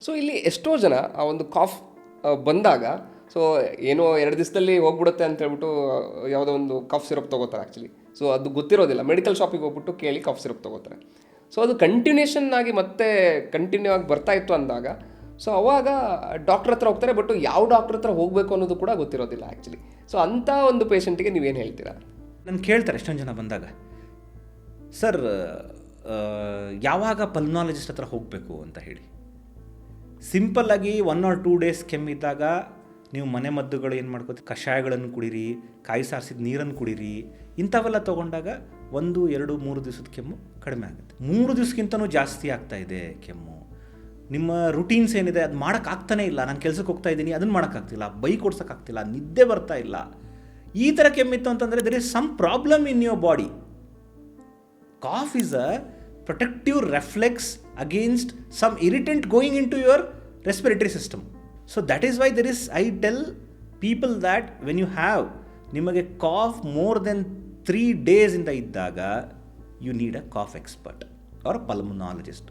So ಇಲ್ಲಿ ಎಷ್ಟೋ ಜನ ಆ ಒಂದು ಕಾಫ್ ಬಂದಾಗ ಸೊ ಏನೋ 2 ದಿವಸದಲ್ಲಿ ಹೋಗ್ಬಿಡುತ್ತೆ ಅಂತ ಹೇಳ್ಬಿಟ್ಟು ಯಾವುದೋ ಒಂದು ಕಾಫ್ ಸಿರಪ್ ತೊಗೋತಾರೆ ಆ್ಯಕ್ಚುಲಿ. ಸೊ ಅದು ಗೊತ್ತಿರೋದಿಲ್ಲ, ಮೆಡಿಕಲ್ ಶಾಪಿಗೆ ಹೋಗ್ಬಿಟ್ಟು ಕೇಳಿ ಕಾಫ್ ಸಿರಪ್ ತೊಗೋತಾರೆ. ಸೊ ಅದು ಕಂಟಿನ್ಯೂಷನ್ ಆಗಿ ಮತ್ತೆ ಕಂಟಿನ್ಯೂ ಆಗಿ ಬರ್ತಾ ಇತ್ತು ಅಂದಾಗ ಸೊ ಅವಾಗ ಡಾಕ್ಟ್ರ್ ಹತ್ರ ಹೋಗ್ತಾರೆ, ಬಟ್ ಯಾವ ಡಾಕ್ಟ್ರ್ ಹತ್ರ ಹೋಗಬೇಕು ಅನ್ನೋದು ಕೂಡ ಗೊತ್ತಿರೋದಿಲ್ಲ ಆ್ಯಕ್ಚುಲಿ. ಸೊ ಅಂಥ ಒಂದು ಪೇಷಂಟಿಗೆ ನೀವೇನು ಹೇಳ್ತೀರಾ? ನಾನು ಕೇಳ್ತಾರೆ ಎಷ್ಟೊಂದು ಜನ ಬಂದಾಗ, ಸರ್ ಯಾವಾಗ ಪಲ್ಮಾಲಜಿಸ್ಟ್ ಹತ್ರ ಹೋಗಬೇಕು ಅಂತ ಹೇಳಿ. ಸಿಂಪಲ್ಲಾಗಿ 1 or 2 days ಕೆಮ್ಮಿದ್ದಾಗ ನೀವು ಮನೆ ಮದ್ದುಗಳು ಏನು ಮಾಡ್ಕೋತೀವಿ, ಕಷಾಯಗಳನ್ನು ಕುಡೀರಿ, ಕಾಯಿ ಸಾರಿಸಿದ ನೀರನ್ನು ಕುಡೀರಿ, ಇಂಥವೆಲ್ಲ ತೊಗೊಂಡಾಗ 1, 2, 3 ದಿವಸದ ಕೆಮ್ಮು ಕಡಿಮೆ ಆಗುತ್ತೆ. 3 ದಿವಸಕ್ಕಿಂತನೂ ಜಾಸ್ತಿ ಆಗ್ತಾಯಿದೆ ಕೆಮ್ಮು, ನಿಮ್ಮ ರುಟೀನ್ಸ್ ಏನಿದೆ ಅದು ಮಾಡೋಕ್ಕಾಗ್ತಾನೇ ಇಲ್ಲ, ನಾನು ಕೆಲಸಕ್ಕೆ ಹೋಗ್ತಾ ಇದ್ದೀನಿ ಅದನ್ನು ಮಾಡೋಕ್ಕಾಗ್ತಿಲ್ಲ, ಬೈಕ್ ಓಡ್ಸೋಕ್ಕಾಗ್ತಿಲ್ಲ, ನಿದ್ದೆ ಬರ್ತಾ ಇಲ್ಲ, ಈ ಥರ ಕೆಮ್ಮಿತ್ತು ಅಂತಂದರೆ there is some problem in your body. Cough is a protective reflex against some irritant going into your respiratory system. So that is why I tell people that when you have nimage cough more than 3 days inda iddaga, you need a cough expert or a pulmonologist.